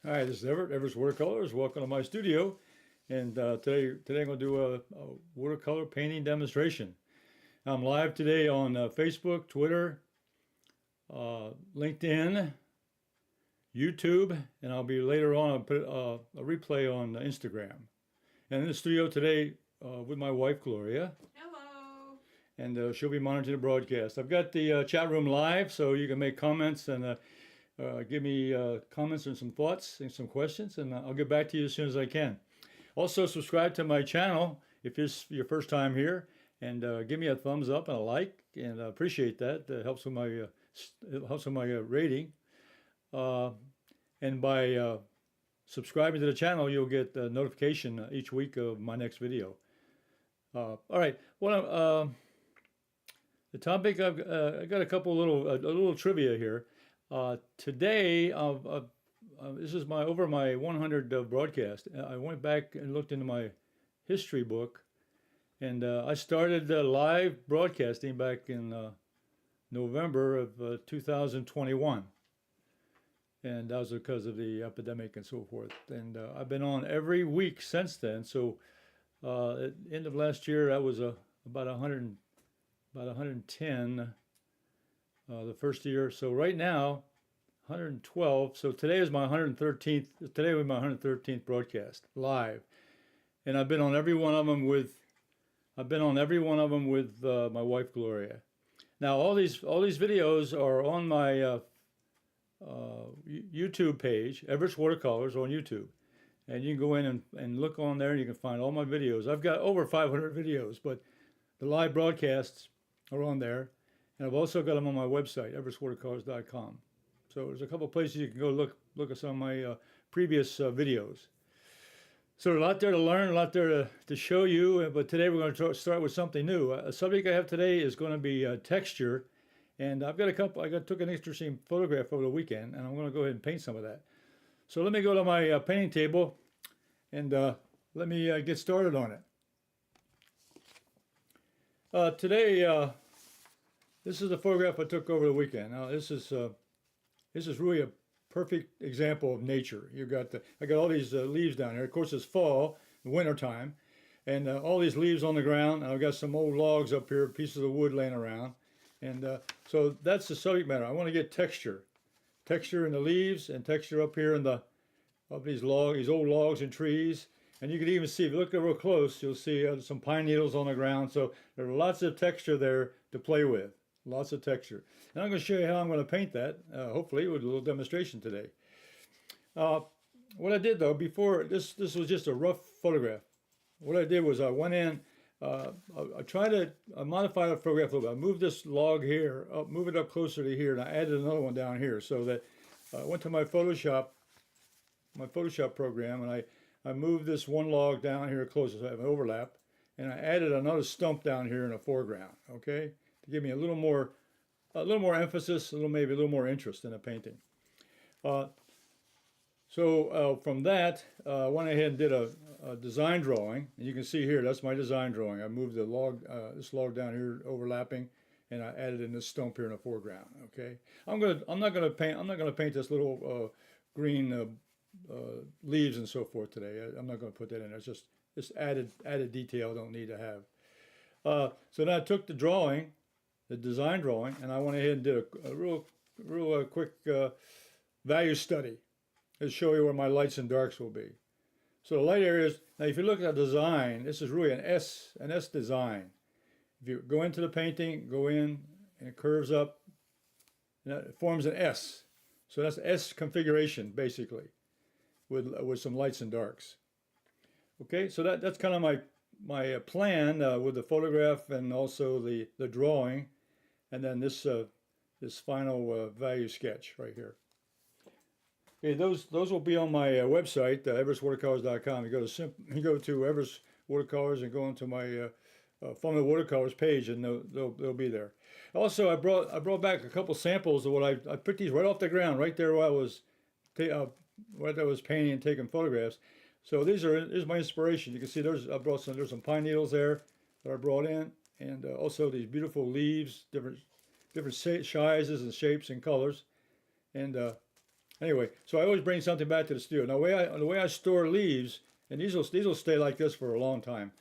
Hi, this is Everett, Everett's Watercolors. Welcome to my studio. And today I'm going to do a watercolor painting demonstration. I'm live today on Facebook, Twitter, LinkedIn, YouTube, and I'll be later on, I'll put a replay on Instagram. And in the studio today with my wife, Gloria. Hello. And she'll be monitoring the broadcast. I've got the chat room live, so you can make comments and give me comments and some thoughts and some questions, and I'll get back to you as soon as I can. Also, subscribe to my channel if it's your first time here, and give me a thumbs up and a like, and I appreciate that. It helps with my rating. And by subscribing to the channel, you'll get a notification each week of my next video. All right. Well, the topic I got a couple a little trivia here. Today, this is over my 100 broadcast. I went back and looked into my history book, and I started live broadcasting back in November of 2021, and that was because of the epidemic and so forth. And I've been on every week since then. So at the end of last year, that was about 110. The first year. So right now, 112. So today is my 113th. Today was my 113th broadcast live, and I've been on every one of them with. I've been on every one of them with my wife Gloria. Now all these videos are on my YouTube page, Everett's Watercolors on YouTube, and you can go in and look on there, and you can find all my videos. I've got over 500 videos, but the live broadcasts are on there. And I've also got them on my website, everettswatercolors.com. So there's a couple of places you can go look at some of my previous videos. So there's a lot there to learn, a lot there to show you. But today we're going to start with something new. A subject I have today is going to be texture. And I've got took an interesting photograph over the weekend, and I'm going to go ahead and paint some of that. So let me go to my painting table, and let me get started on it. Today, this is a photograph I took over the weekend. Now this is really a perfect example of nature. I got all these leaves down here. Of course, it's fall, winter time, and all these leaves on the ground. And I've got some old logs up here, pieces of wood laying around, and so that's the subject matter. I want to get texture in the leaves, and texture up here in these old logs and trees. And you can even see, if you look real close, you'll see some pine needles on the ground. So there are lots of texture there to play with. Lots of texture. And I'm going to show you how I'm going to paint that, hopefully with a little demonstration today. What I did though, before, this was just a rough photograph. What I did was I went in, I tried to modify the photograph a little bit. I moved this log here, move it up closer to here, and I added another one down here so that I went to my Photoshop program, and I moved this one log down here closer so I have an overlap, and I added another stump down here in the foreground, okay? To give me a little more emphasis, maybe a little more interest in the painting. So from that, I went ahead and did a design drawing, and you can see here that's my design drawing. I moved the log, this log down here overlapping, and I added in this stump here in the foreground. Okay, I'm not gonna paint this little green leaves and so forth today. I'm not going to put that in there. It's just added detail I don't need to have. So then I took the design drawing, and I went ahead and did a real quick value study to show you where my lights and darks will be. So the light areas, now if you look at the design, this is really an S design. If you go into the painting, go in, and it curves up, and it forms an S. So that's S configuration, basically, with some lights and darks. Okay, so that's kind of my plan with the photograph and also the drawing, and then this final value sketch right here. Okay, those will be on my website, everettswatercolors.com. You go to Everett's Watercolors and go into my Fun with Watercolors page, and they'll be there. Also, I brought back a couple samples of what I picked these right off the ground, right there while I was painting and taking photographs. So here's my inspiration. You can see there's some pine needles there that I brought in, and also these beautiful leaves, different sizes and shapes and colors, and Anyway, so I always bring something back to the studio. Now, the way I store leaves, and these will stay like this for a long time,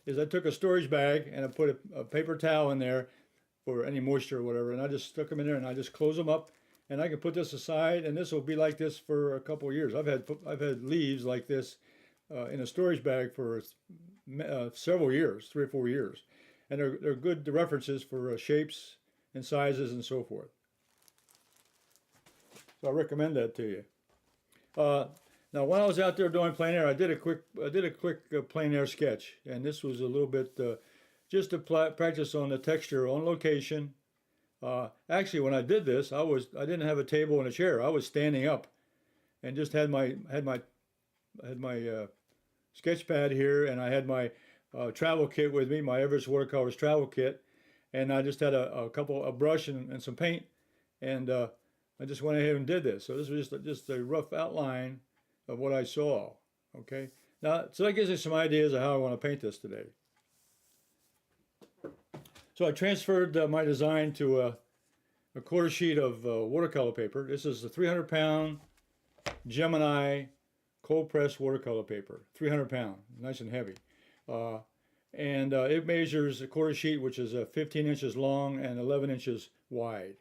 is I took a storage bag and I put a paper towel in there for any moisture or whatever, and I just stuck them in there and I just close them up, and I can put this aside, and this will be like this for a couple of years. I've had leaves like this in a storage bag for several years, 3 or 4 years, and they're good references for shapes and sizes and so forth. So I recommend that to you. Now, when I was out there doing plein air, I did a quick plein air sketch, and this was a little bit just to practice on the texture on location. Actually, when I did this, I didn't have a table and a chair. I was standing up, and just had my sketch pad here, and I had my travel kit with me, my Everett Watercolors travel kit, and I just had a brush and some paint, and I just went ahead and did this. So this was just a rough outline of what I saw. Okay, now so that gives you some ideas of how I want to paint this today. So I transferred my design to a quarter sheet of watercolor paper. This is a 300-pound Gemini cold press watercolor paper, 300 pound, nice and heavy. It measures a quarter sheet, which is 15 inches long and 11 inches wide,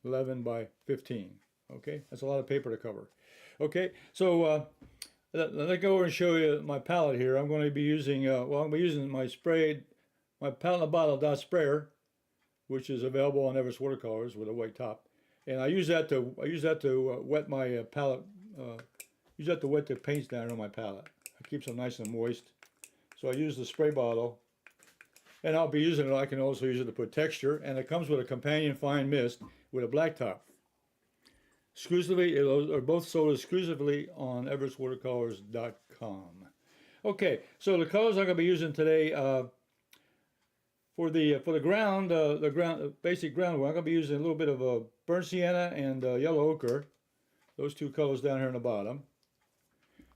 11 by 15. Okay, that's a lot of paper to cover. Okay, so let me go over and show you my palette here. I'm going to be using, well, I'm going to be using my palette and bottle dot sprayer, which is available on Everett Watercolors with a white top, and I use that to wet my palette. Use that to wet the paints down on my palette. It keeps them nice and moist. So I use the spray bottle, and I'll be using it. I can also use it to put texture, and it comes with a companion fine mist with a black top. Exclusively, are both sold exclusively on everettswatercolors.com. Okay, so the colors I'm going to be using today for the ground, basic ground work, I'm going to be using a little bit of burnt sienna and yellow ochre. Those two colors down here in the bottom.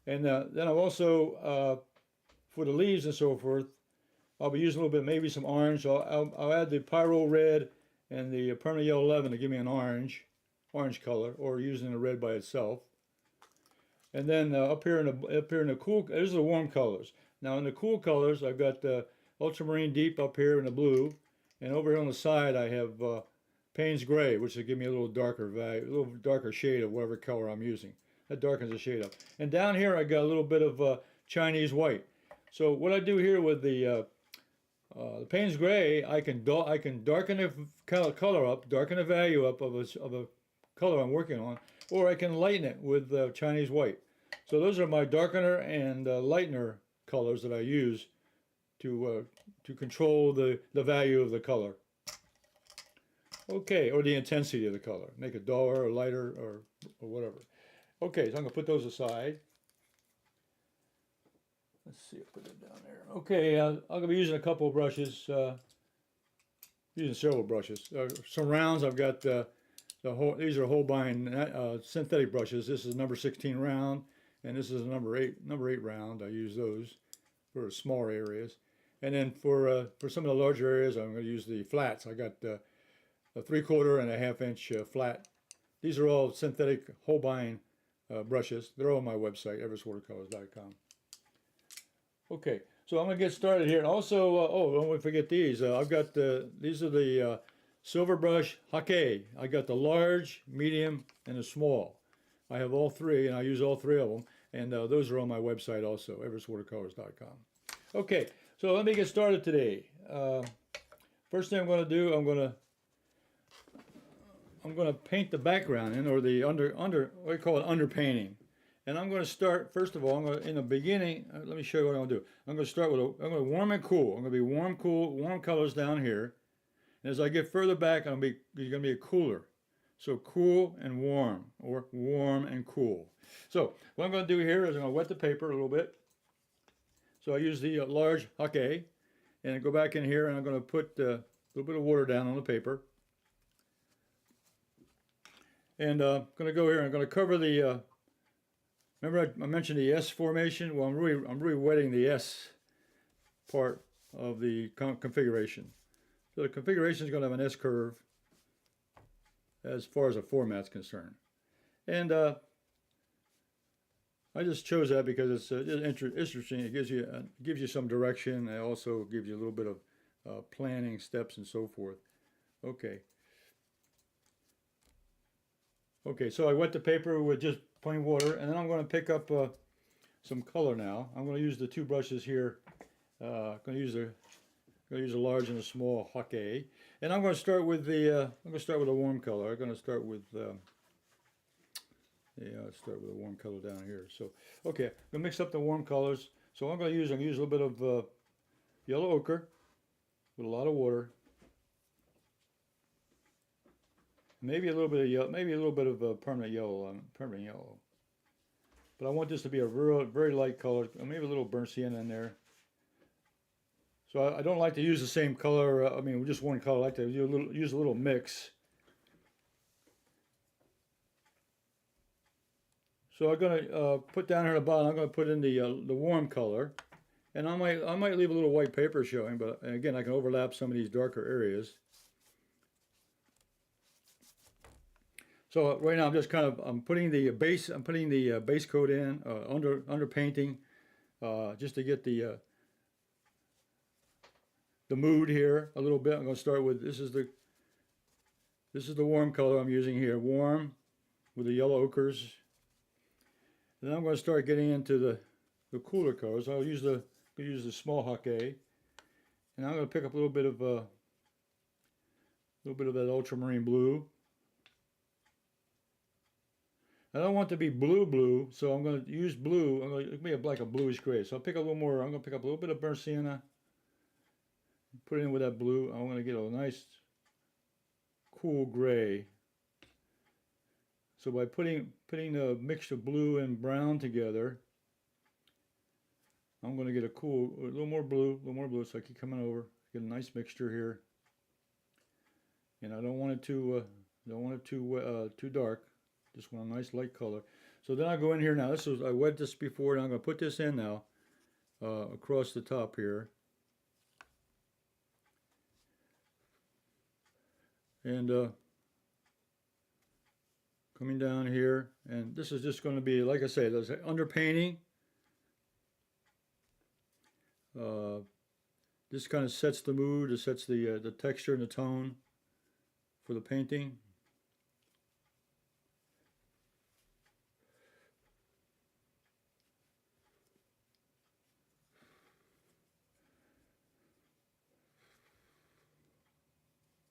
And then I've also, for the leaves and so forth, I'll be using a little bit, maybe some orange. I'll add the Pyrrole Red and the permanent yellow 11 to give me an orange color, or using the red by itself. And then up here in the cool, these are the warm colors. Now in the cool colors, I've got Ultramarine Deep up here in the blue, and over here on the side I have Payne's Gray, which will give me a little darker value, a little darker shade of whatever color I'm using. That darkens the shade up. And down here I got a little bit of Chinese white. So what I do here with the Payne's Gray, I can darken the color up, darken the value up of a color I'm working on, or I can lighten it with Chinese white. So those are my darkener and lightener colors that I use to control the value of the color. Okay, or the intensity of the color. Make it duller or lighter or whatever. Okay, so I'm going to put those aside. Let's see, I'll put it down there. Okay, I'm going to be using a couple of brushes, using several brushes. Some rounds, I've got these are Holbein synthetic brushes. This is number 16 round, and this is a number 8 round. I use those for smaller areas. And then for some of the larger areas, I'm going to use the flats. I got a 3/4 and a 1/2 inch flat. These are all synthetic Holbein brushes. They're all on my website, everettswatercolors.com. Okay, so I'm going to get started here. And also, oh, don't forget these. I've got these are the silver brush Ochre. I got the large, medium, and the small. I have all three, and I use all three of them. And those are on my website also, everettswatercolors.com. Okay, so let me get started today. First thing I'm going to do, I'm going to paint the background in, or the what we call it underpainting. And I'm going to start, first of all, in the beginning, let me show you what I'm going to do. I'm going to start with, I'm going to warm and cool. I'm going to be warm, cool, warm colors down here. And as I get further back, it's going to be a cooler. So cool and warm, or warm and cool. So what I'm going to do here is I'm going to wet the paper a little bit. So I use the large Ochre, and I go back in here and I'm going to put a little bit of water down on the paper. And I'm going to go here and I'm going to cover the, remember I mentioned the S formation? Well, I'm really wetting the S part of the configuration. So the configuration is going to have an S curve as far as the format's concerned. And I just chose that because it's interesting. It gives you some direction. It also gives you a little bit of planning steps and so forth. Okay. Okay, so I wet the paper with just plain water, and then I'm going to pick up some color now. I'm going to use the two brushes here. I'm going to use a large and a small Ochre, and I'm going to start with a warm color. I'm going to start with a warm color down here. So, okay, I'm going to mix up the warm colors. So I'm going to use a little bit of yellow ochre with a lot of water. Maybe a little bit of yellow, maybe a little bit of permanent yellow. But I want this to be a very light color. Maybe a little burnt sienna in there. So I don't like to use the same color. I mean, just one color. I like to use a little mix. So I'm going to put down here at the bottom. I'm going to put in the warm color, and I might leave a little white paper showing. But again, I can overlap some of these darker areas. So right now I'm just putting the base coat in under painting, just to get the mood here a little bit. I'm going to start with this is the warm color I'm using here, warm with the yellow ochres. And then I'm going to start getting into the cooler colors. I'll use the small Ochre, and I'm going to pick up a little bit of that ultramarine blue. I don't want it to be blue, so I'm going to use blue. It'll be like a bluish gray. So I'll pick up a little more. I'm going to pick up a little bit of burnt sienna, put it in with that blue. I'm going to get a nice cool gray. So by putting the mixture of blue and brown together, I'm going to get a little more blue. So I keep coming over, get a nice mixture here. And I don't want it too dark. Just want a nice light color. So then I go in here now. I wet this before, and I'm going to put this in now across the top here. And coming down here, and this is just going to be, like I say, there's under painting. This kind of sets the mood. It sets the texture and the tone for the painting.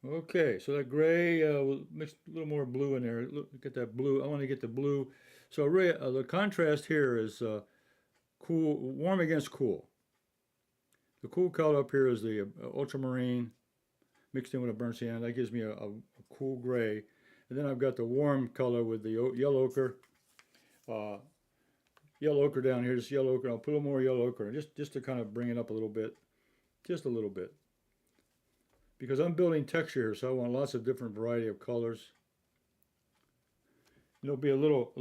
Okay, so that gray, we'll mix a little more blue in there. Look, get that blue. I want to get the blue. So really, the contrast here is cool, warm against cool. The cool color up here is the ultramarine mixed in with a burnt sienna. That gives me a cool gray. And then I've got the warm color with the yellow ochre. Yellow ochre down here, just yellow ochre. I'll put a little more yellow ochre, just to kind of bring it up a little bit. Just a little bit. Because I'm building texture here, so I want lots of different variety of colors. There'll be a little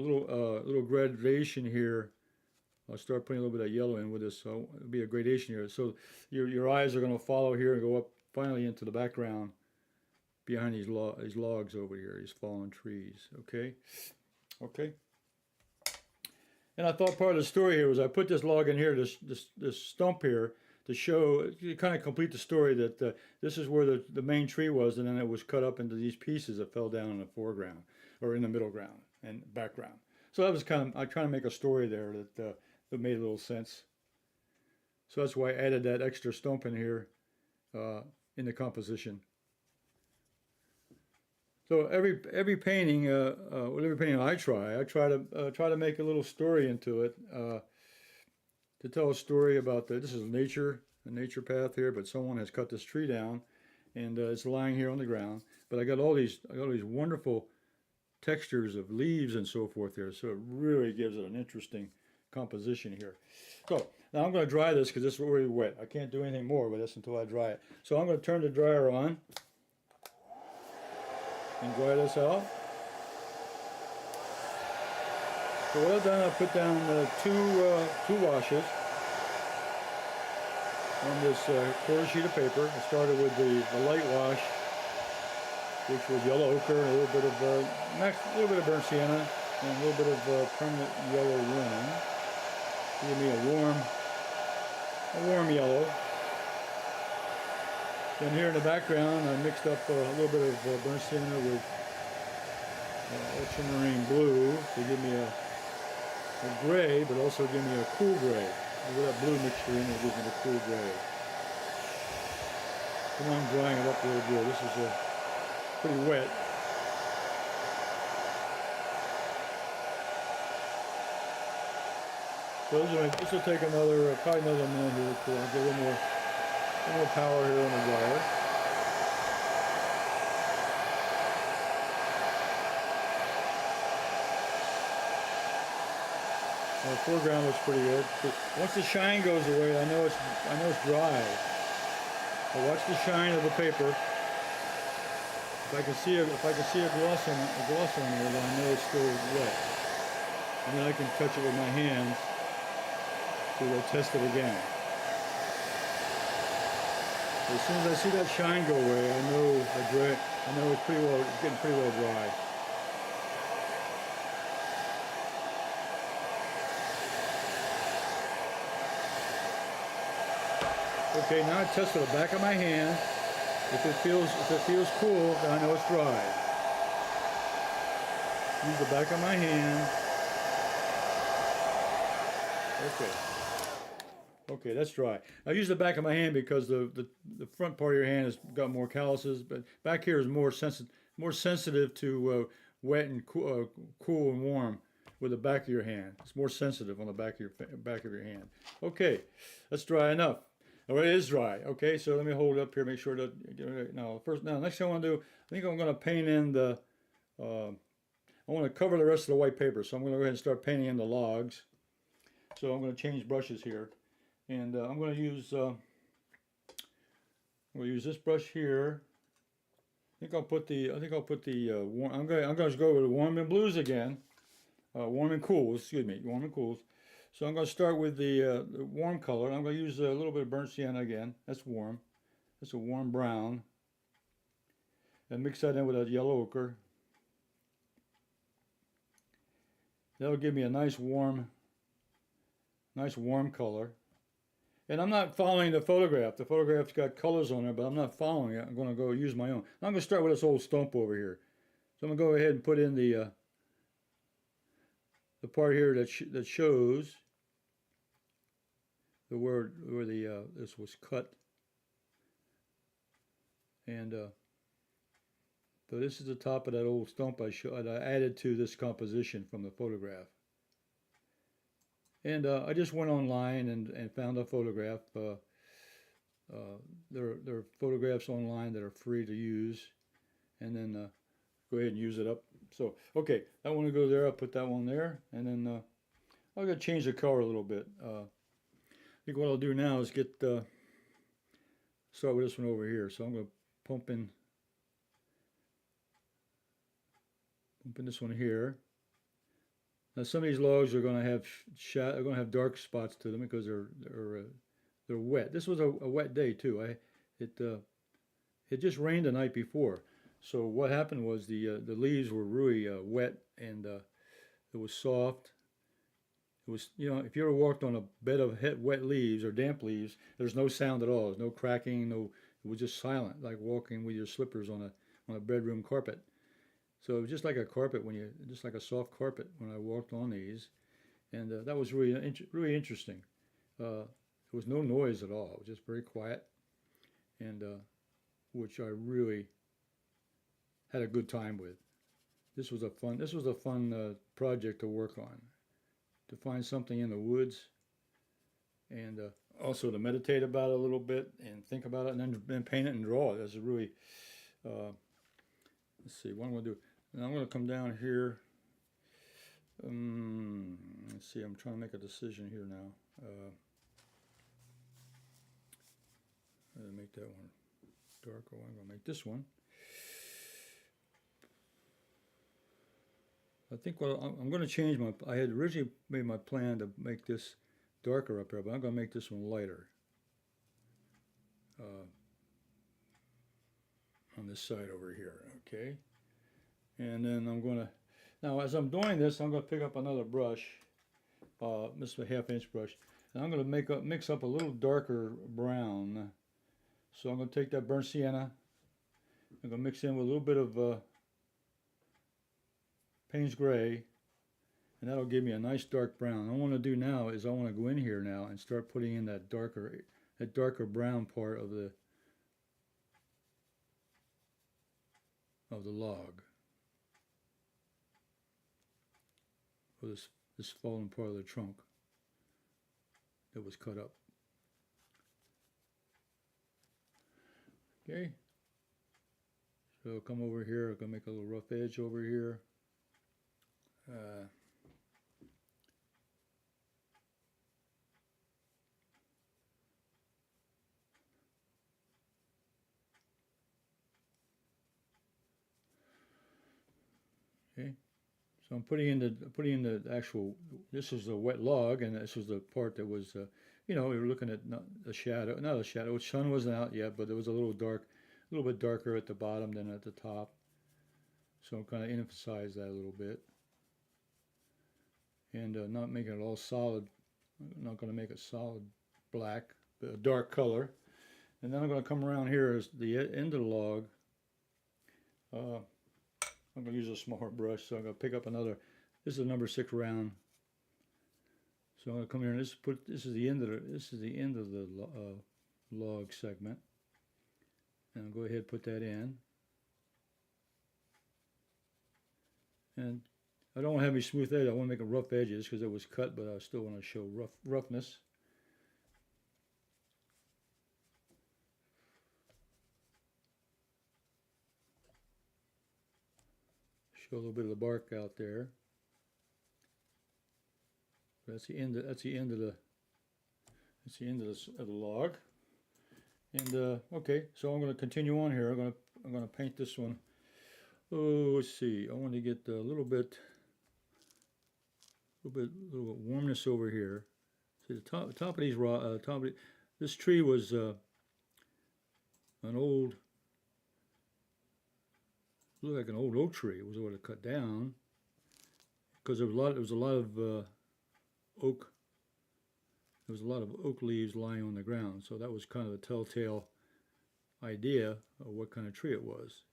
gradation here. I'll start putting a little bit of yellow in with this, so it'll be a gradation here. So your eyes are going to follow here and go up finally into the background behind these logs over here, these fallen trees. Okay, okay. And I thought part of the story here was I put this log in here, this stump here, to show, to kind of complete the story that this is where the main tree was, and then it was cut up into these pieces that fell down in the foreground, or in the middle ground and background. So that was I tried to make a story there that made a little sense. So that's why I added that extra stump in here in the composition. So every painting, every painting I try to make a little story into it. To tell a story about this is a nature path here, but someone has cut this tree down, and it's lying here on the ground. But I got all these wonderful textures of leaves and so forth here, so it really gives it an interesting composition here. So now I'm going to dry this because this is already wet. I can't do anything more with this until I dry it. So I'm going to turn the dryer on and dry this out. So what I've done, I put down two washes on this quarter sheet of paper. I started with the light wash, which was yellow ochre and a little bit of burnt sienna. and a little bit of permanent yellow warm. Give me a warm yellow. Then here in the background, I mixed up a little bit of burnt sienna with ultramarine blue to give me a gray, but also give me a cool gray. With that blue mixture in, it gives me the cool gray. And I'm drying it up a little bit. This is pretty wet. So this will take probably another minute here to get a little more power here on the dryer. The foreground looks pretty good. Once the shine goes away, I know it's dry. But watch the shine of the paper. If I can see a gloss on it, then I know it's still wet. And then I can touch it with my hands to test it again. As soon as I see that shine go away, I know it's getting pretty well dry. Okay, now I test with the back of my hand. If it feels cool, then I know it's dry. Use the back of my hand. Okay, that's dry. I use the back of my hand because the front part of your hand has got more calluses, but back here is more sensitive to wet and cool and warm with the back of your hand. It's more sensitive on the back of your hand. Okay, that's dry enough. Oh, it is dry. Okay, so let me hold it up here, make sure that next thing I want to do, I think I'm going to paint in I want to cover the rest of the white paper, so I'm going to go ahead and start painting in the logs. So I'm going to change brushes here, and I'm going to use this brush here. I think I'll put the warm. I'm going to go with the warm and blues again, warm and cools. Excuse me, warm and cools. So I'm going to start with the warm color. I'm going to use a little bit of burnt sienna again. That's warm. That's a warm brown. And mix that in with a yellow ochre. That'll give me a nice warm color. And I'm not following the photograph. The photograph's got colors on it, but I'm not following it. I'm going to go use my own. I'm going to start with this old stump over here. So I'm going to go ahead and put in the part here that shows the word where this was cut. And so this is the top of that old stump I added to this composition from the photograph. And I just went online and found a photograph. There are photographs online that are free to use, and then go ahead and use it up. So, okay, that one will go there. I'll put that one there, and then I'm going to change the color a little bit. I think what I'll do now is start with this one over here. So I'm going to pump in this one here. Now some of these logs are going to have dark spots to them because they're wet. This was a wet day too. It just rained the night before. So what happened was the leaves were really wet, and it was soft. It was, if you ever walked on a bed of wet leaves or damp leaves, there's no sound at all. There's no cracking. It was just silent, like walking with your slippers on a bedroom carpet. So it was just like a carpet just like a soft carpet when I walked on these, and that was really interesting. There was no noise at all. It was just very quiet, and which I really had a good time with. This was a fun project to work on, to find something in the woods, and also to meditate about it a little bit and think about it, and then paint it and draw it. That's really let's see what I'm going to do. And I'm going to come down here. Let's see, I'm trying to make a decision here now. I'm going to make that one darker. I'm going to make this one. I think I'm going to change I had originally made my plan to make this darker up here, but I'm going to make this one lighter on this side over here, okay? And then I'm going to Now, as I'm doing this, I'm going to pick up another brush, this is a 1/2 inch brush, and I'm going to mix up a little darker brown. So I'm going to take that burnt sienna, I'm going to mix in with a little bit of Payne's gray, and that'll give me a nice dark brown. What I want to do now is I want to go in here now and start putting in that darker brown part of the log, or this fallen part of the trunk that was cut up. Okay, so come over here, I'm going to make a little rough edge over here. Okay, so I'm putting in the actual. This is a wet log, and this was the part that was, we were looking at not a shadow. The sun wasn't out yet, but it was a little bit darker at the bottom than at the top. So I'm kind of emphasize that a little bit, and not making it all solid. I'm not going to make it solid black, but a dark color. And then I'm going to come around here as the end of the log. I'm going to use a smaller brush, so I'm going to pick up another. This is a number 6 round. So I'm going to come here and this is the end of the log segment, and I'll go ahead and put that in. And I don't want to have any smooth edge. I want to make a rough edges because it was cut, but I still want to show roughness. Show a little bit of the bark out there. That's the end of the log. And okay, so I'm going to continue on here. I'm going to paint this one. Oh, let's see. I want to get a little bit warmness over here. See the top of these this tree was an old. Looked like an old oak tree. It was what it cut down because there was a lot of oak. There was a lot of oak leaves lying on the ground, so that was kind of a telltale idea of what kind of tree it was.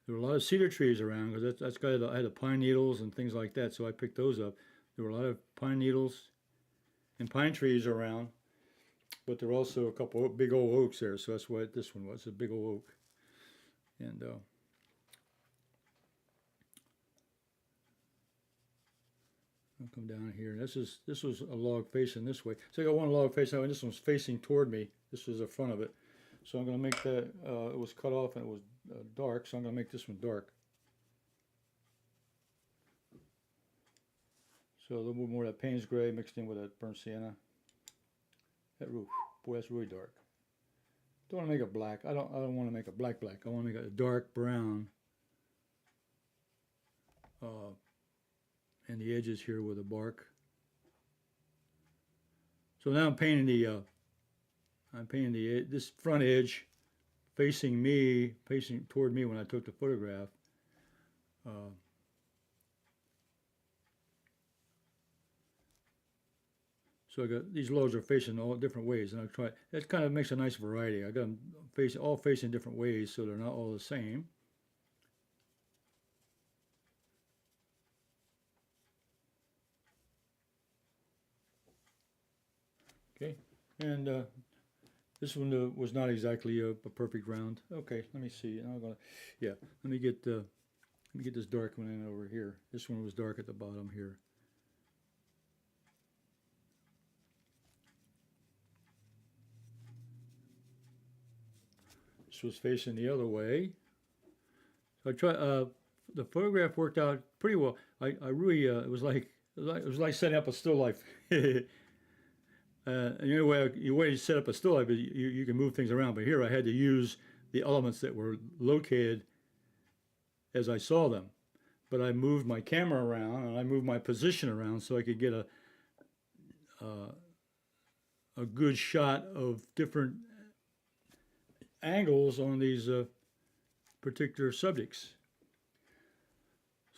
There were a lot of cedar trees around because I had the pine needles and things like that, so I picked those up. There were a lot of pine needles and pine trees around, but there were also a couple of big old oaks there, so that's what this one was, a big old oak. And I'll come down here. This was a log facing this way. So I got one log facing, and this one's facing toward me. This is the front of it. So I'm going to make that. It was cut off and it was dark, so I'm going to make this one dark. So a little bit more of that Payne's gray mixed in with that burnt sienna. That roof, boy, that's really dark. Don't want to make it black. I don't want to make it black. I want to make it a dark brown. And the edges here with the bark. So now I'm painting this front edge facing toward me when I took the photograph. So I got these logs are facing all different ways, and I try. That kind of makes a nice variety. I got them all facing different ways, so they're not all the same. Okay, and this one was not exactly a perfect round. Okay, let me see. I'm gonna, yeah, let me get this dark one in over here. This one was dark at the bottom here. This was facing the other way. So I tried. The photograph worked out pretty well. I really it was like setting up a still life. Your way you set up a still life is you can move things around, but here I had to use the elements that were located as I saw them. But I moved my camera around and I moved my position around so I could get a good shot of different angles on these particular subjects.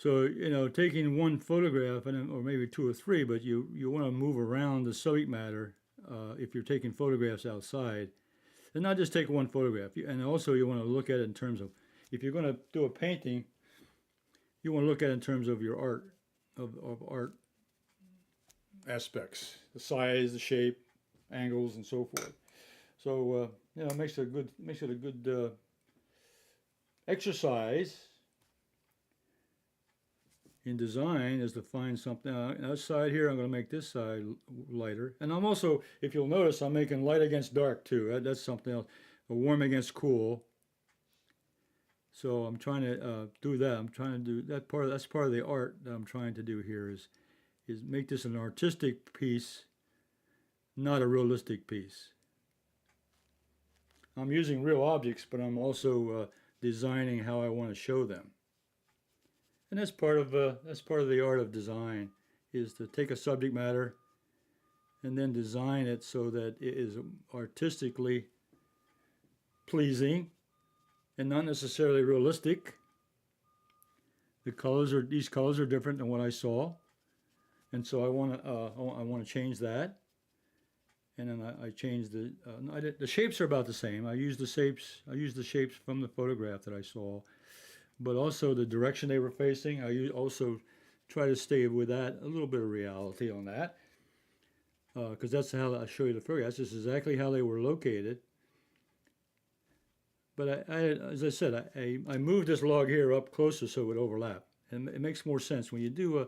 So, you know, taking one photograph, and or maybe two or three, but you want to move around the subject matter if you're taking photographs outside. And not just take one photograph. And also you want to look at it in terms of, if you're going to do a painting, you want to look at it in terms of your art, of art aspects, the size, the shape, angles, and so forth. So, you know, it makes it a good exercise in design, is to find something. Outside here, I'm going to make this side lighter. And I'm also, if you'll notice, I'm making light against dark too. That's something else. A warm against cool. So I'm trying to do that. I'm trying to do that part. That's part of the art that I'm trying to do here, is make this an artistic piece, not a realistic piece. I'm using real objects, but I'm also designing how I want to show them. And that's part of the art of design, is to take a subject matter and then design it so that it is artistically pleasing and not necessarily realistic. These colors are different than what I saw, and so I want to change that. And then I changed the shapes are about the same. I used the shapes from the photograph that I saw. But also the direction they were facing, I also try to stay with that, a little bit of reality on that, because that's how I show you the photograph. That's just exactly how they were located. But as I said, I moved this log here up closer so it would overlap, and it makes more sense when you do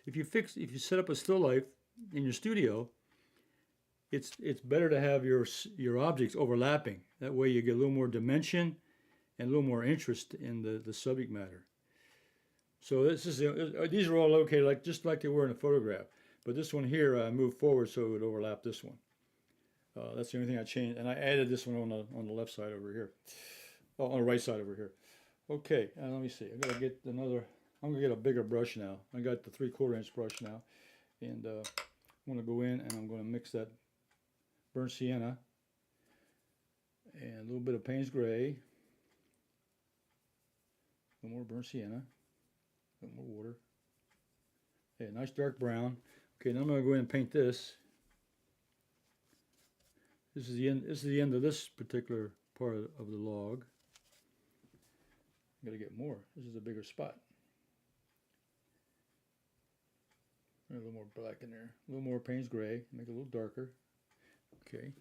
if you set up a still life in your studio. It's better to have your objects overlapping. That way you get a little more dimension and a little more interest in the subject matter. So these are all located just like they were in a photograph. But this one here, I moved forward so it would overlap this one. That's the only thing I changed, and I added this one on the left side over here, on the right side over here. Okay, let me see. I'm gonna get a bigger brush now. I got the 3/4 inch brush now, and I'm gonna go in and I'm gonna mix that burnt sienna and a little bit of Payne's gray. A little more burnt sienna, a little more water. Okay, nice dark brown. Okay, now I'm going to go in and paint this. This is the end. This is the end of this particular part of the log. I'm going to get more. This is a bigger spot. A little more black in there. A little more Payne's gray. Make it a little darker. Okay.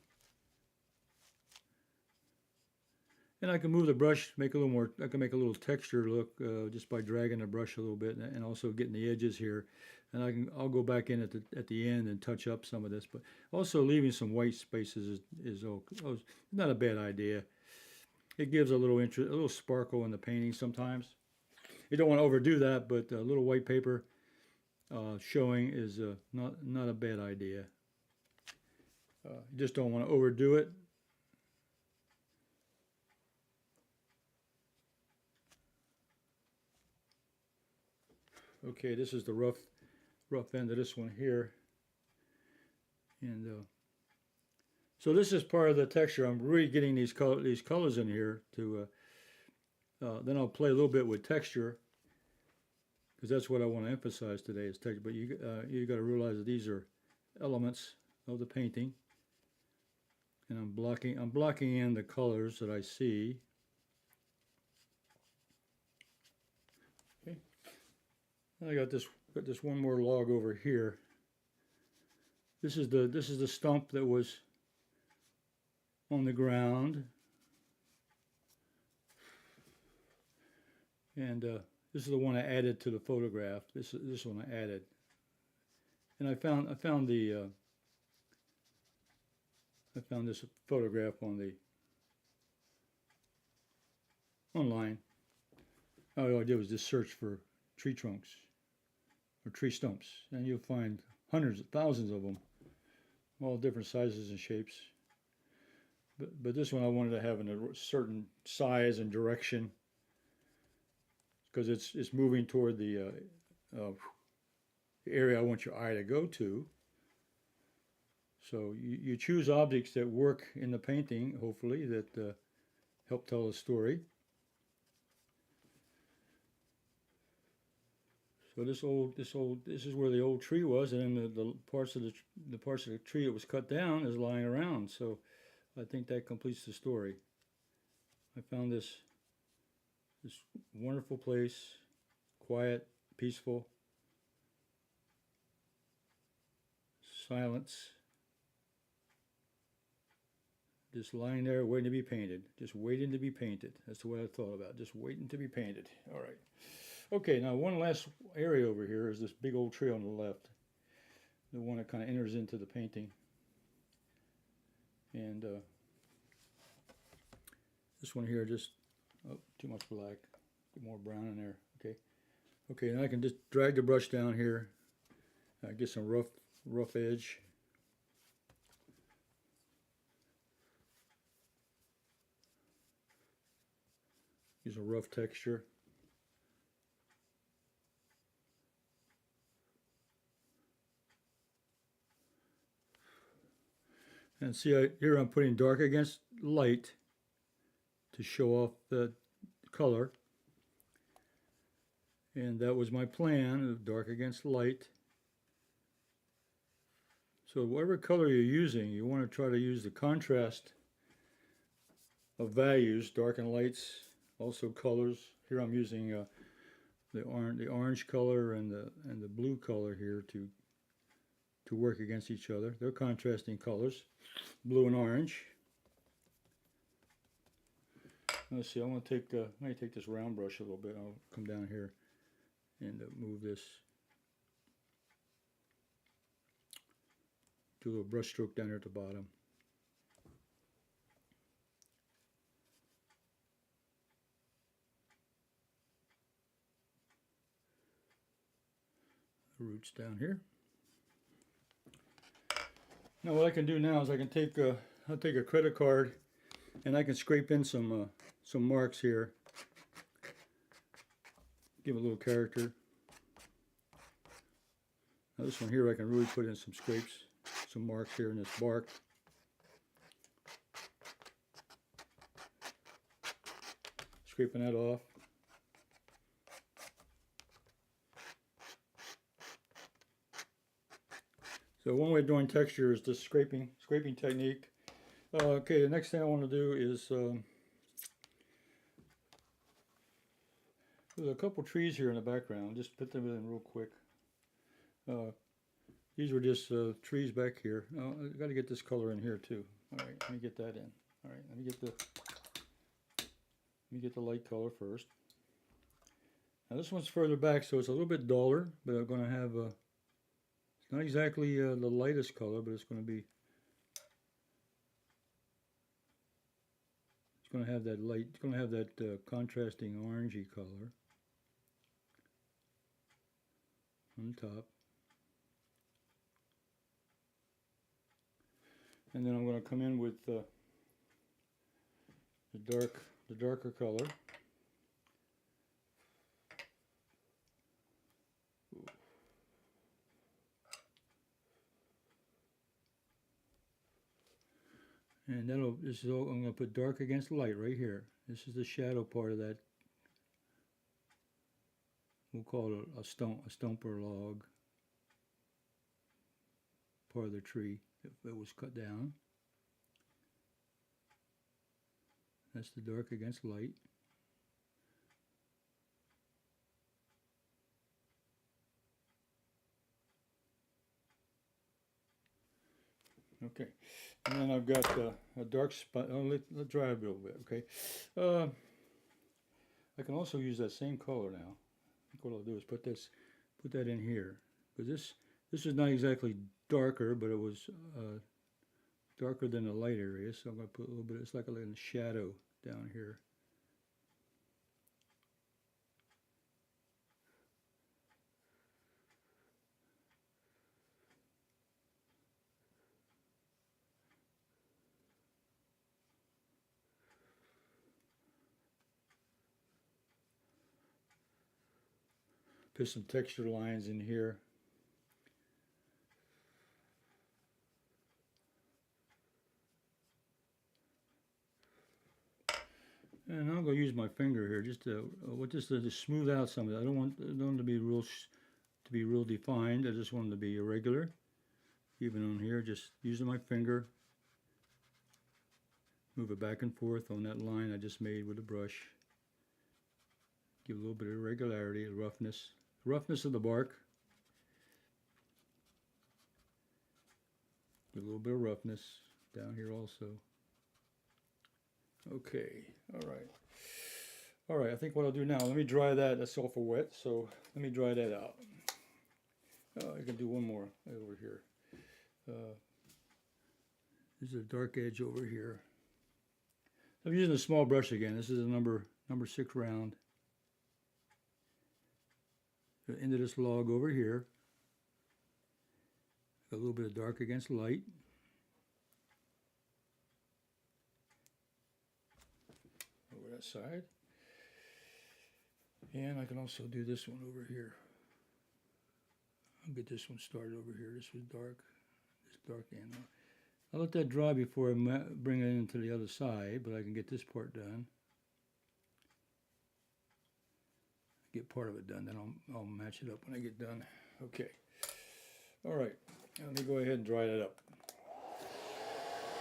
And I can move the brush, make a little more. I can make a little texture look just by dragging the brush a little bit, and also getting the edges here. And I'll go back in at the end and touch up some of this, but also leaving some white spaces is not a bad idea. It gives a little interest, a little sparkle in the painting sometimes. You don't want to overdo that, but a little white paper showing is not a bad idea. You just don't want to overdo it. Okay, this is the rough end of this one here, and so this is part of the texture. I'm really getting these colors in here to. Then I'll play a little bit with texture, because that's what I want to emphasize today is texture. But you got to realize that these are elements of the painting, and I'm blocking in the colors that I see. I got this one more log over here. This is the stump that was on the ground, and this is the one I added to the photograph. This one I added, and I found this photograph online. All I did was just search for tree trunks or tree stumps, and you'll find hundreds of thousands of them, all different sizes and shapes. But this one I wanted to have in a certain size and direction, because it's moving toward the area I want your eye to go to. So you choose objects that work in the painting, hopefully, that help tell a story. So this is where the old tree was, and then the parts of the tree that was cut down is lying around. So I think that completes the story. I found this wonderful place, quiet, peaceful, silence, just lying there waiting to be painted, just waiting to be painted. That's what I thought about, just waiting to be painted. All right. Okay, now one last area over here is this big old tree on the left, the one that kind of enters into the painting. And this one here, just, oh, too much black, get more brown in there. Okay, okay, and I can just drag the brush down here, get some rough edge. Use a rough texture. And see, here I'm putting dark against light to show off the color. And that was my plan, of dark against light. So whatever color you're using, you want to try to use the contrast of values, dark and lights, also colors. Here I'm using the orange color and the blue color here to work against each other. They're contrasting colors, blue and orange. Let's see, I want to take this round brush a little bit. I'll come down here and move this. Do a little brush stroke down here at the bottom. The roots down here. Now what I can do now is I can take I'll take a credit card and I can scrape in some marks here. Give a little character. Now this one here I can really put in some scrapes, some marks here in this bark. Scraping that off. So one way of doing texture is this scraping technique. Okay, the next thing I want to do is there's a couple trees here in the background. Just put them in real quick. These were just trees back here. I got to get this color in here too. All right, let me get that in. All right, let me get the light color first. Now this one's further back, so it's a little bit duller, but I'm going to have it's not exactly the lightest color, but it's going to be. It's going to have that light. It's going to have that contrasting orangey color on top. And then I'm going to come in with the darker color. And this is all, I'm going to put dark against light right here. This is the shadow part of that. We'll call it a stump or log. Part of the tree if it was cut down. That's the dark against light. Okay, and then I've got a dark spot. Let dry a little bit. Okay, I can also use that same color now. I think what I'll do is put that in here, because this is not exactly darker, but it was darker than the light area. So I'm going to put a little bit. It's like a little shadow down here. Put some texture lines in here. And I'm going to use my finger here just to smooth out some of that. I don't want it to be real be real defined. I just want them to be irregular. Even on here, just using my finger, move it back and forth on that line I just made with the brush. Give a little bit of irregularity, roughness of the bark. Give a little bit of roughness down here also. Okay, all right, I think what I'll do now, let me dry that. That's all for wet, so let me dry that out. I can do one more over here. There's a dark edge over here. I'm using a small brush again. This is a number 6 round. Into this log over here. A little bit of dark against light. Over that side. And I can also do this one over here. I'll get this one started over here. This was dark. This dark end. I'll let that dry before I bring it into the other side, but I can get this part done. Get part of it done, then I'll match it up when I get done. Okay. All right. Let me go ahead and dry that up.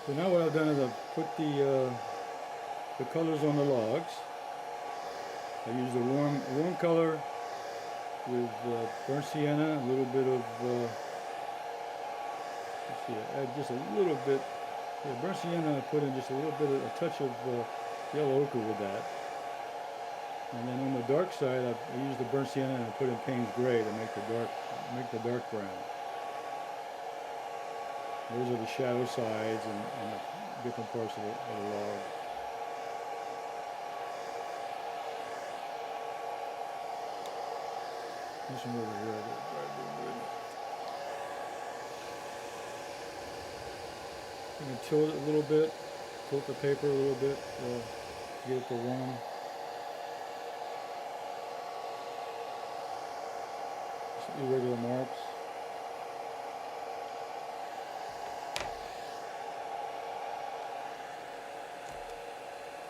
So now what I've done is I've put the colors on the logs. I use the warm color with burnt sienna, a little bit of, let's see, I add just a little bit, burnt sienna, I put in just a little bit of, a touch of yellow ochre with that. And then on the dark side, I use the burnt sienna and I put in Payne's gray to make the dark brown. Those are the shadow sides and the different parts of the log. This one over here, I did good. You can tilt it a little bit, tilt the paper a little bit to get it to warm. Just irregular marks.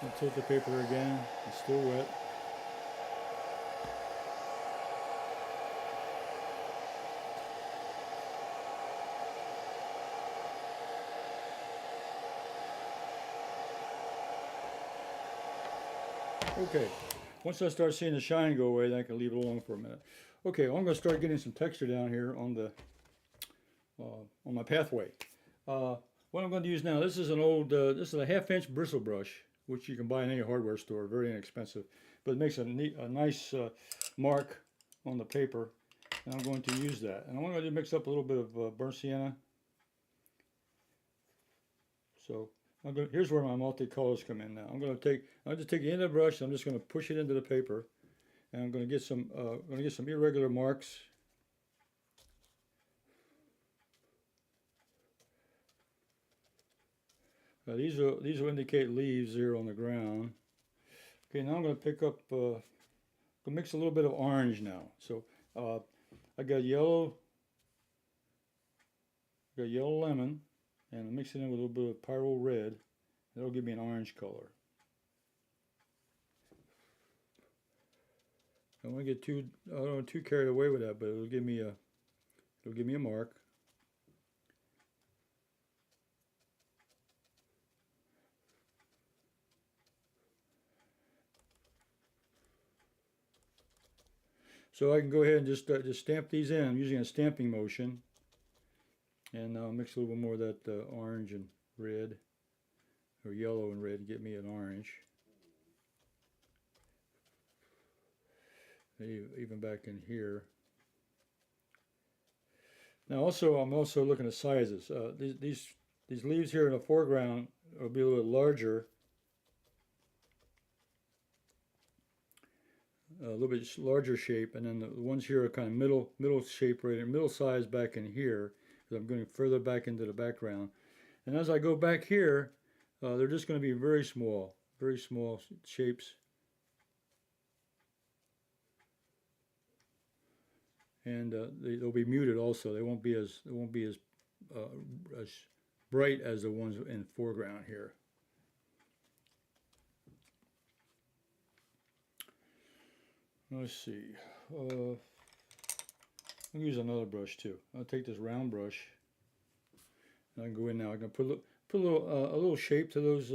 I'll tilt the paper again, it's still wet. Okay, once I start seeing the shine go away, then I can leave it alone for a minute. Okay, well, I'm going to start getting some texture down here on the on my pathway. What I'm going to use now, this is an old, this is a 1/2 inch bristle brush, which you can buy in any hardware store, very inexpensive, but it makes a nice mark on the paper, and I'm going to use that. And I'm going to mix up a little bit of burnt sienna. So here's where my multicolors come in now. I'll just take the end of the brush. I'm just going to push it into the paper, and I'm going to get some irregular marks. These will indicate leaves here on the ground. Okay, now I'm going to pick up. Going to mix a little bit of orange now. So I got yellow lemon. And I'm mixing it with a little bit of Pyrrole Red. That'll give me an orange color. I don't want to get too carried away with that, but it'll give me a mark. So I can go ahead and just stamp these in. I'm using a stamping motion. And I'll mix a little bit more of that orange and red, or yellow and red, to get me an orange. Even back in here. Now I'm also looking at sizes. These leaves here in the foreground will be a little bit larger. A little bit larger shape, and then the ones here are kind of middle shape, right, and middle size back in here. I'm going further back into the background, and as I go back here, they're just going to be very small shapes, and they'll be muted also. They won't be as bright as the ones in the foreground here. Let's see. I'll use another brush too. I'll take this round brush, and I can go in now. I can put a little shape to those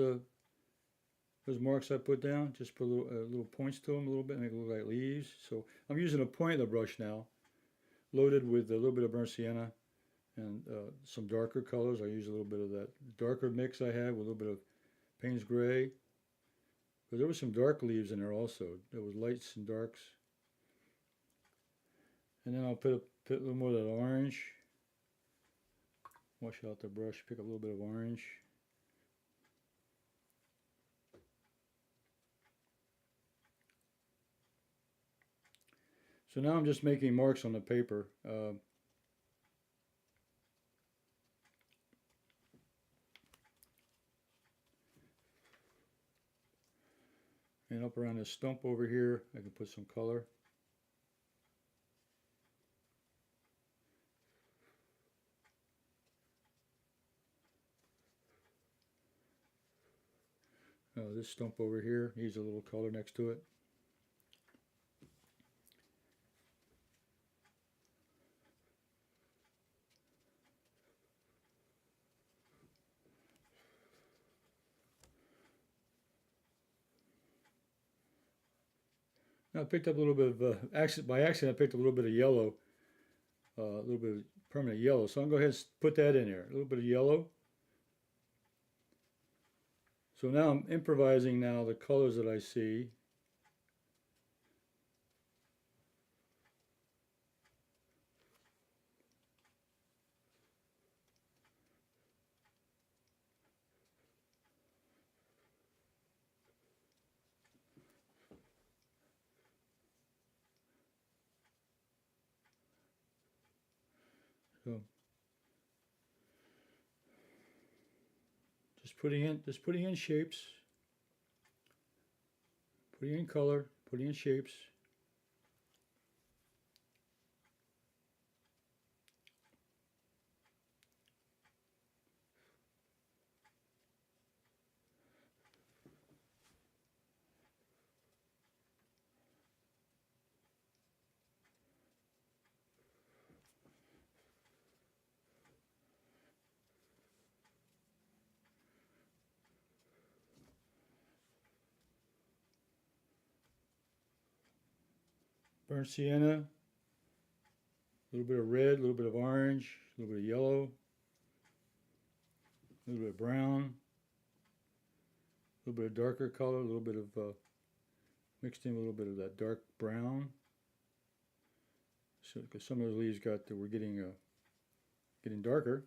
marks I put down. Just put little points to them a little bit, make it look like leaves. So I'm using a pointer brush now, loaded with a little bit of burnt sienna and some darker colors. I use a little bit of that darker mix I have with a little bit of Payne's gray. But there was some dark leaves in there also. There was lights and darks. And then I'll put a little more of that orange. Wash out the brush, pick up a little bit of orange. So now I'm just making marks on the paper. And up around this stump over here, I can put some color. This stump over here needs a little color next to it. Now I picked up a little bit of, by accident I picked up a little bit of yellow, a little bit of permanent yellow. So I'm going to go ahead and put that in there, a little bit of yellow. So now I'm improvising now the colors that I see. So just putting in shapes, putting in color, putting in shapes. Burnt sienna, a little bit of red, a little bit of orange, a little bit of yellow, a little bit of brown, a little bit of darker color, a little bit of mixed in a little bit of that dark brown. So, because some of those leaves were getting darker.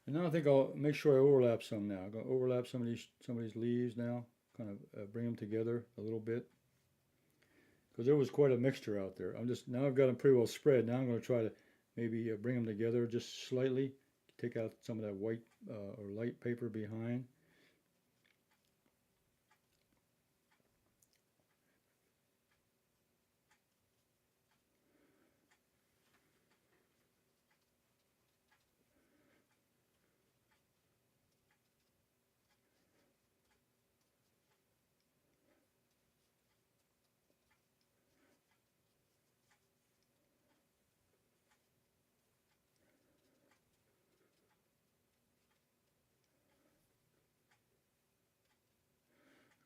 And now I think I'll make sure I overlap some now. I'm going to overlap some of these leaves now, kind of bring them together a little bit. Because there was quite a mixture out there. Now I've got them pretty well spread. Now I'm going to try to maybe bring them together just slightly. Take out some of that white or light paper behind.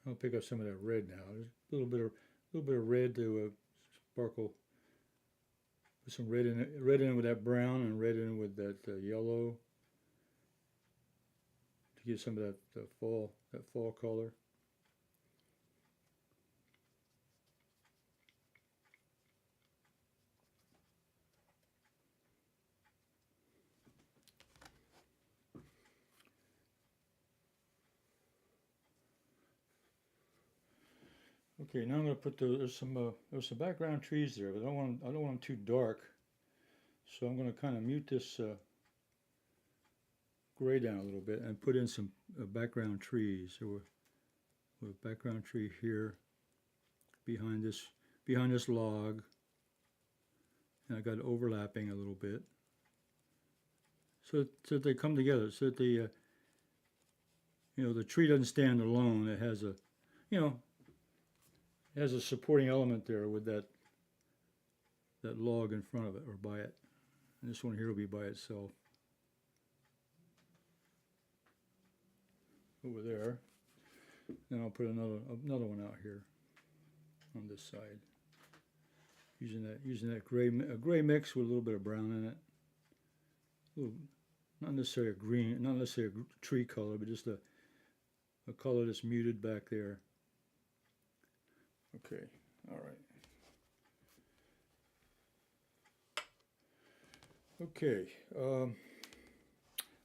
I'll pick up some of that red now. There's a little bit of red to sparkle. Put some red in it with that brown, and red in with that yellow to get some of that fall color. Okay, now I'm going to put there's some background trees there, but I don't want them too dark. So I'm going to kind of mute this gray down a little bit and put in some background trees. So we're a background tree here behind this log, and I got it overlapping a little bit, so that they come together, so that the the tree doesn't stand alone. It has a supporting element there with that that log in front of it or by it. And this one here will be by itself. Over there. Then I'll put another one out here on this side. Using that gray mix with a little bit of brown in it. A little, not necessarily a green, not necessarily a tree color, but just a color that's muted back there. Okay, all right. Okay, I'm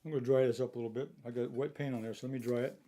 going to dry this up a little bit. I got wet paint on there, so let me dry it.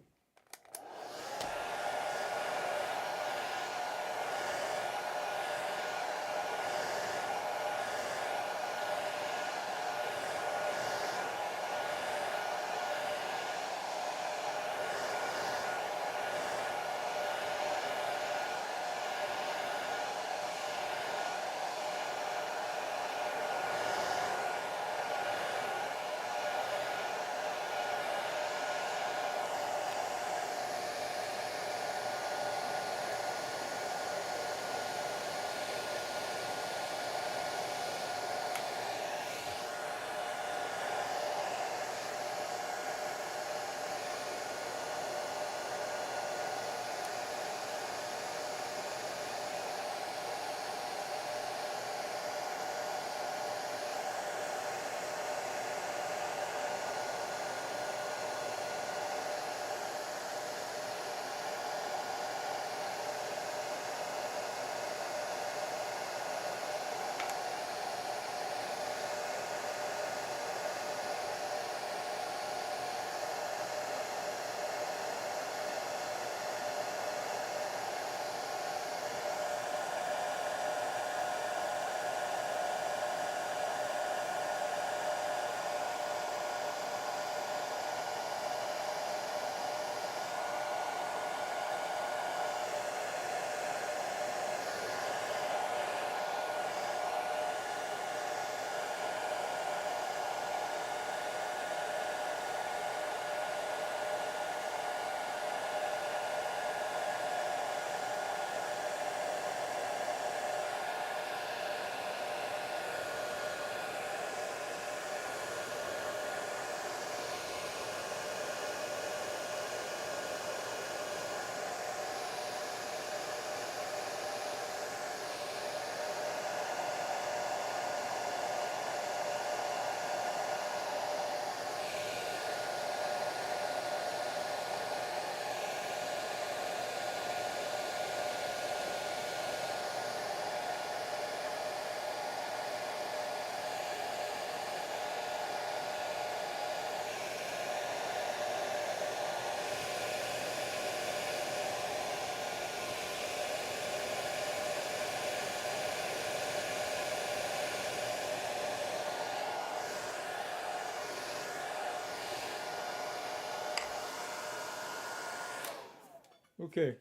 Okay.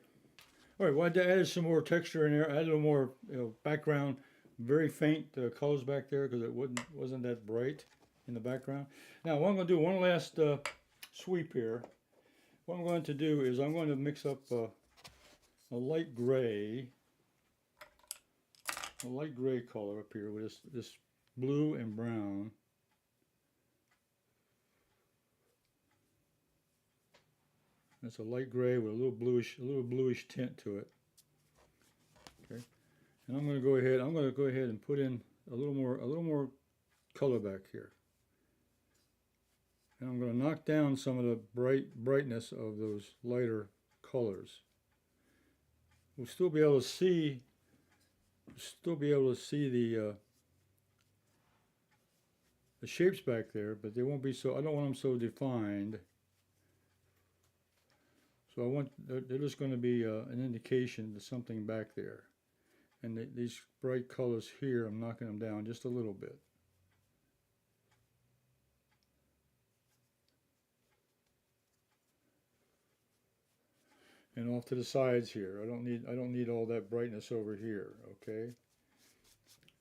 All right. Well, I added some more texture in there. I added a little more, background, very faint colors back there because it wasn't that bright in the background. Now, what I'm going to do, one last sweep here. What I'm going to do is I'm going to mix up a light gray color up here with this blue and brown. That's a light gray with a little bluish tint to it. Okay, and I'm going to go ahead and put in a little more color back here. And I'm going to knock down some of the brightness of those lighter colors. We'll still be able to see the shapes back there, but they won't be so. I don't want them so defined. So they're just going to be an indication to something back there. And these bright colors here, I'm knocking them down just a little bit. And off to the sides here. I don't need all that brightness over here, okay?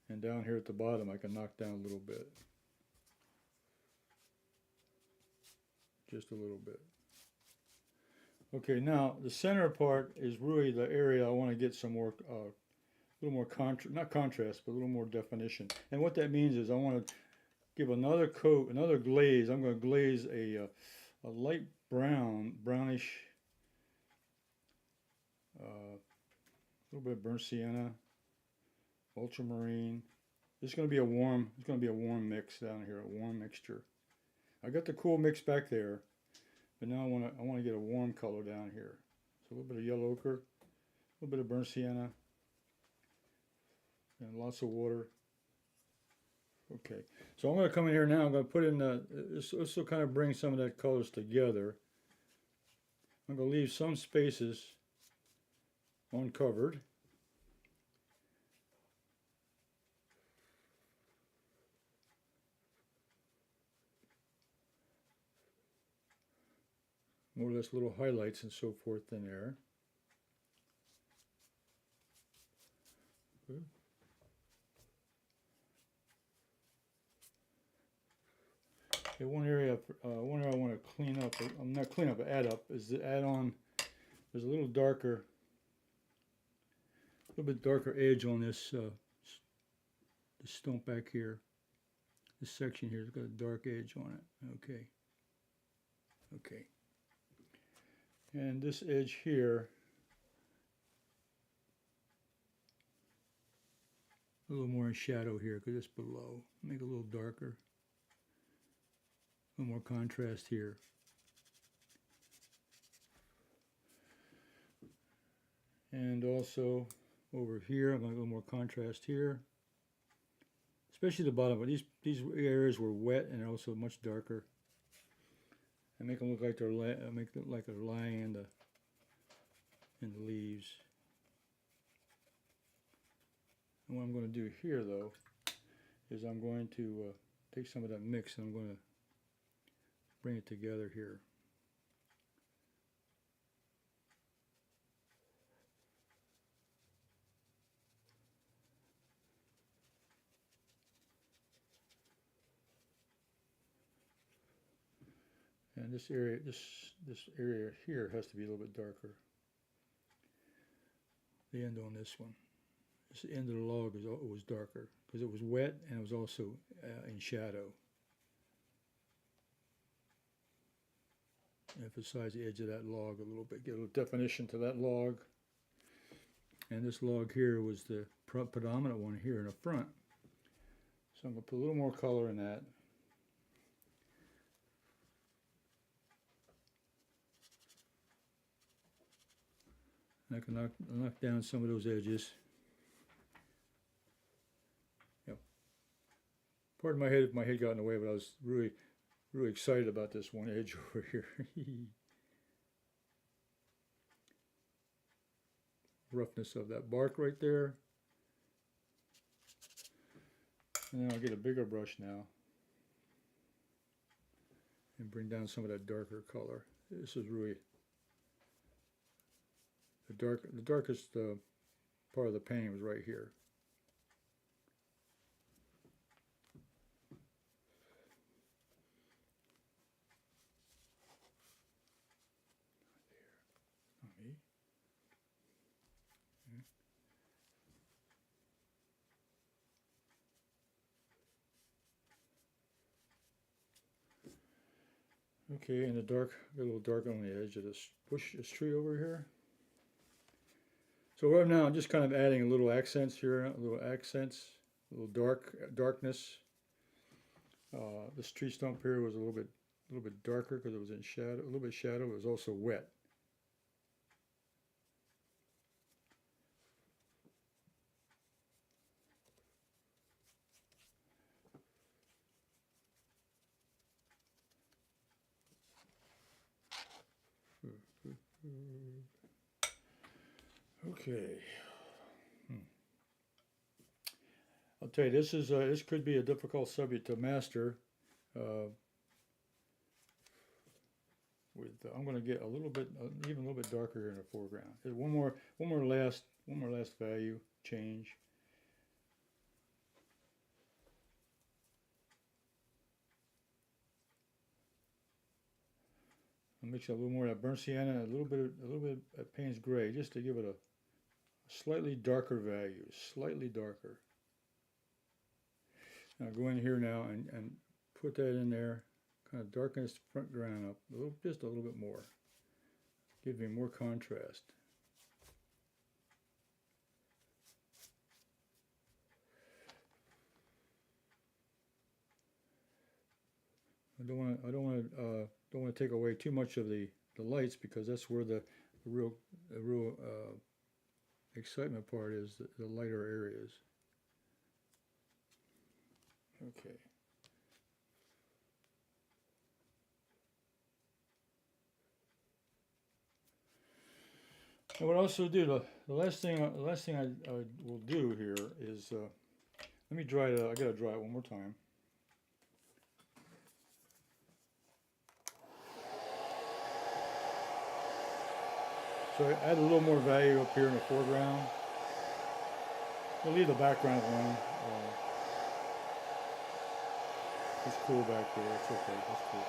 And down here at the bottom I can knock down a little bit. Just a little bit. Okay, now the center part is really the area I want to get some more little more not contrast, but a little more definition. And what that means is I want to give another coat, another glaze. I'm going to glaze a light brownish, a little bit of burnt sienna, ultramarine. It's going to be a warm. It's going to be a warm mix down here, a warm mixture. I got the cool mix back there, but now I want to get a warm color down here. So a little bit of yellow ochre, a little bit of burnt sienna, and lots of water. Okay, so I'm going to come in here now. I'm going to put in this will kind of bring some of that colors together. I'm going to leave some spaces uncovered. More or less little highlights and so forth in there. Good. Okay, one area I want to clean up, I'm not clean up, but add up, is to add on, there's a little bit darker edge on this stump back here. This section here has got a dark edge on it. Okay. Okay. And this edge here, a little more in shadow here because it's below. Make it a little darker. A little more contrast here. And also over here, I'm going to go more contrast here. Especially the bottom, but these areas were wet and also much darker. And make them look like they're lying in the leaves. And what I'm going to do here, though, is I'm going to take some of that mix and I'm going to bring it together here. And this area here has to be a little bit darker. The end on this one. This end of the log was darker because it was wet and it was also in shadow. Emphasize the edge of that log a little bit, get a little definition to that log. And this log here was the predominant one here in the front. So I'm going to put a little more color in that. I can knock down some of those edges. Yep. Pardon my head if my head got in the way, but I was really excited about this one edge over here. Roughness of that bark right there. And then I'll get a bigger brush now and bring down some of that darker color. This is really the darkest part of the painting was right here. Not me. Okay, and a little dark on the edge of this tree over here. So right now I'm just kind of adding a little accents here, a little darkness. This tree stump here was a little bit darker because it was in shadow, a little bit shadow. It was also wet. Okay. I'll tell you, this could be a difficult subject to master. I'm going to get even a little bit darker here in the foreground. There's one more last value change. I'll mix a little more of that burnt sienna and a little bit of Payne's gray, just to give it slightly darker value, slightly darker. Now go in here now and put that in there, kind of darken this front ground up a little, just a little bit more, give me more contrast. I don't want to take away too much of the lights, because that's where the real excitement part is, the lighter areas. Okay. And what I also do, the last thing I will do here is let me dry it. I gotta dry it one more time. So I add a little more value up here in the foreground. I'll leave the background alone. It's cool back there. It's okay. It's cool.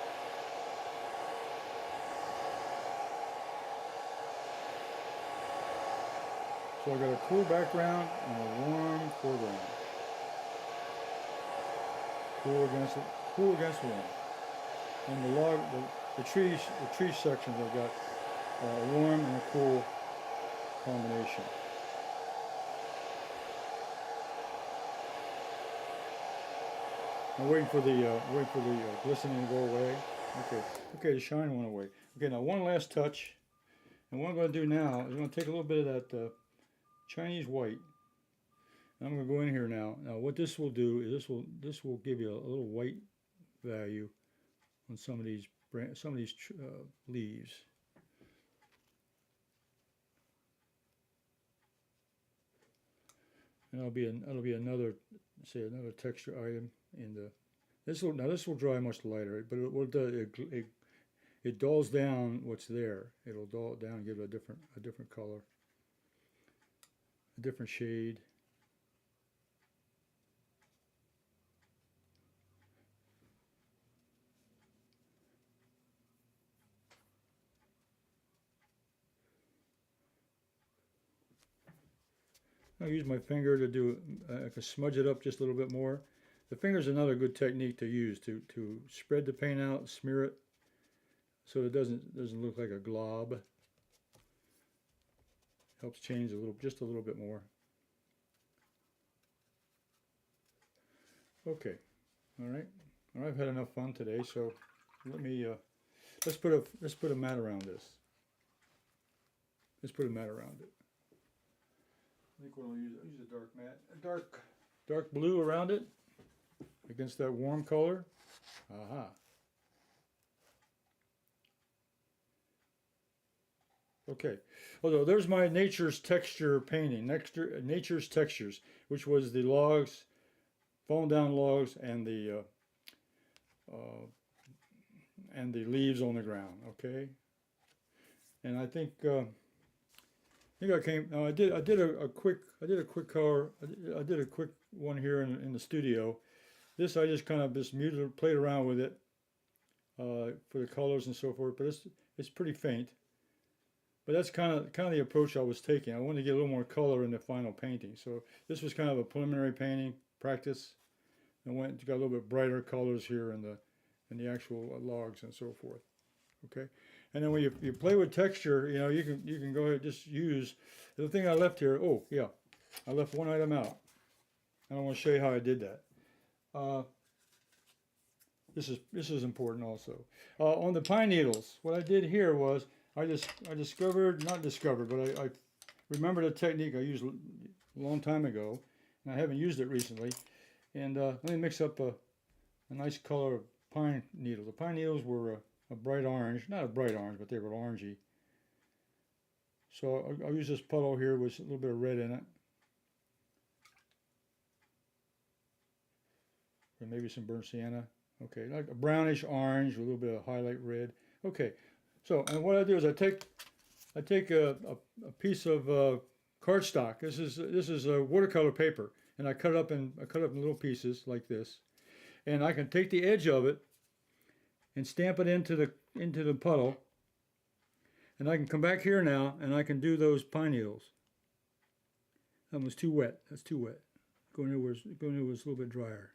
So I got a cool background and a warm foreground. Cool against warm. And the tree sections I've got a warm and a cool combination. I'm waiting for the glistening to go away. Okay, the shine went away. Okay, now one last touch, and what I'm going to do now is I'm going to take a little bit of that Chinese white, and I'm going to go in here now. Now, what this will do is this will give you a little white value on some of these leaves. And that'll be another texture item in the. This will dry much lighter, but it dulls down what's there. It'll dull it down, give it a different color, a different shade. I'll use my finger to do. I can smudge it up just a little bit more. The finger is another good technique to use to spread the paint out, smear it, so it doesn't look like a glob. Helps change just a little bit more. Okay, all right. I've had enough fun today, so let me let's put a mat around this. Let's put a mat around it. I think what I'll use a dark mat, a dark blue around it, against that warm color. Aha. Okay. Although there's my nature's texture painting, nature's textures, which was the logs, fallen down logs, and the leaves on the ground. Okay. And I think. I did a quick color. I did a quick one here in the studio. This I just kind of played around with it for the colors and so forth. But it's pretty faint. But that's kind of the approach I was taking. I wanted to get a little more color in the final painting. So this was kind of a preliminary painting practice. I got a little bit brighter colors here in the actual logs and so forth. Okay. And then when you play with texture, you can go ahead and just use the thing I left here. Oh yeah, I left one item out. I want to show you how I did that. This is important also. On the pine needles, what I did here was I remembered a technique I used a long time ago, and I haven't used it recently. And let me mix up a nice color of pine needles. The pine needles were a bright orange, not a bright orange, but they were orangey. So I'll use this puddle here with a little bit of red in it. And maybe some burnt sienna. Okay, like a brownish orange with a little bit of highlight red. Okay, so and what I do is I take a piece of cardstock. This is a watercolor paper, and I cut it up in little pieces like this. And I can take the edge of it and stamp it into the puddle, and I can come back here now and I can do those pine needles. That was too wet. That's too wet. Go in there where it's a little bit drier.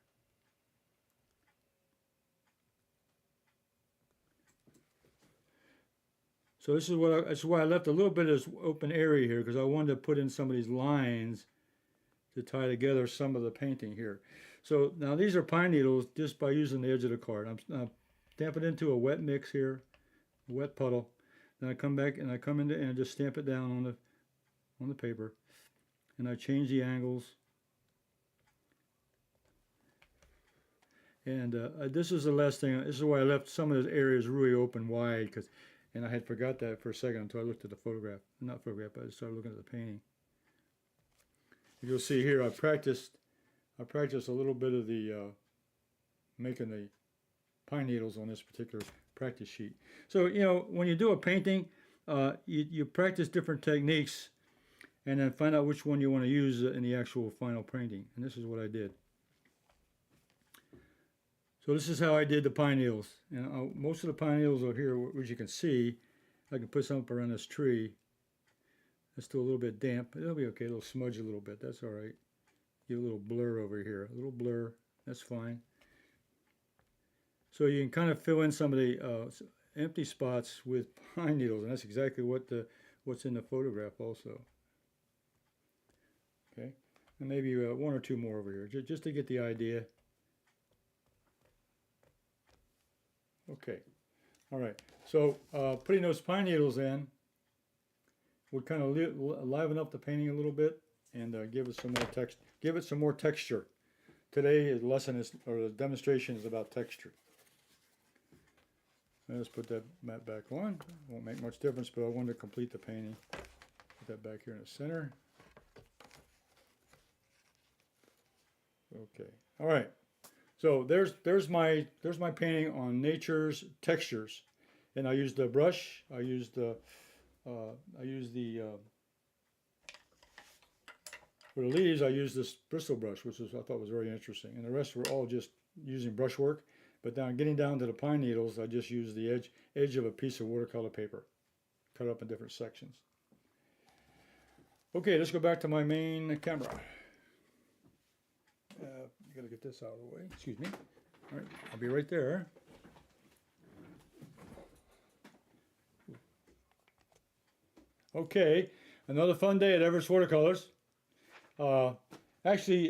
So this is that's why I left a little bit of this open area here, because I wanted to put in some of these lines to tie together some of the painting here. So now these are pine needles just by using the edge of the card. I'm stamping it into a wet mix here, a wet puddle. Then I come back and I come into and just stamp it down on the paper, and I change the angles. And this is the last thing. This is why I left some of those areas really open wide, and I had forgot that for a second until I looked at the photograph. Not photograph, but I started looking at the painting. You'll see here I practiced a little bit of the making the pine needles on this particular practice sheet. So, you know, when you do a painting, you practice different techniques and then find out which one you want to use in the actual final painting. And this is what I did. So this is how I did the pine needles. And most of the pine needles are here, which you can see. I can put some up around this tree. It's still a little bit damp. It'll be okay. It'll smudge a little bit. That's all right. Give a little blur over here. A little blur. That's fine. So you can kind of fill in some of the empty spots with pine needles, and that's exactly what's in the photograph also. Okay, and maybe one or two more over here, just to get the idea. Okay, all right. So putting those pine needles in would kind of liven up the painting a little bit and give it some more give it some more texture. Today's lesson or the demonstration is about texture. Let's put that mat back on. Won't make much difference, but I wanted to complete the painting. Put that back here in the center. Okay. All right. So there's my painting on nature's textures, and I used the brush. I used the for the leaves. I used this Bristle brush, which I thought was very interesting, and the rest were all just using brushwork. But now getting down to the pine needles, I just used the edge of a piece of watercolor paper, cut it up in different sections. Okay, let's go back to my main camera. Gotta get this out of the way. Excuse me. All right, I'll be right there. Okay, another fun day at Everett Watercolors. Actually,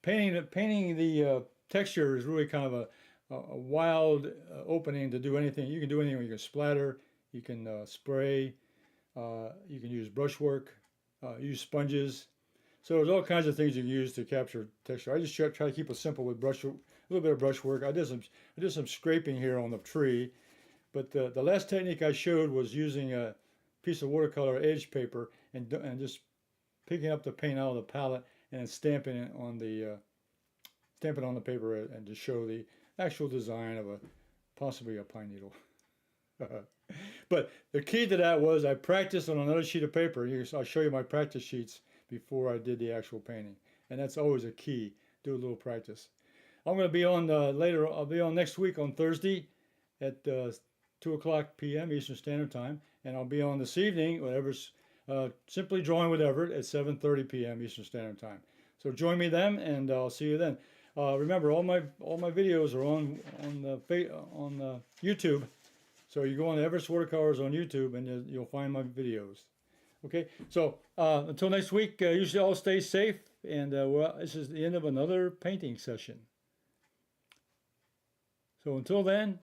painting the texture is really kind of a wild opening to do anything. You can do anything. You can splatter, you can spray, you can use brushwork, use sponges. So there's all kinds of things you can use to capture texture. I just try to keep it simple with a little bit of brushwork. I did some scraping here on the tree, but the last technique I showed was using a piece of watercolor edge paper and just picking up the paint out of the palette and then stamping it on the paper and to show the actual design of possibly a pine needle. But the key to that was I practiced on another sheet of paper. I'll show you my practice sheets before I did the actual painting, and that's always a key. Do a little practice. I'm going to be on later. I'll be on next week on Thursday at 2:00 p.m. Eastern Standard Time, and I'll be on this evening, whatever's Simply Drawing with Everett at 7:30 p.m. Eastern Standard Time. So join me then, and I'll see you then. Remember, all my videos are on YouTube. So you go on to Everett Watercolors on YouTube, and you'll find my videos. Okay, so until next week, you should all stay safe, and this is the end of another painting session. So until then,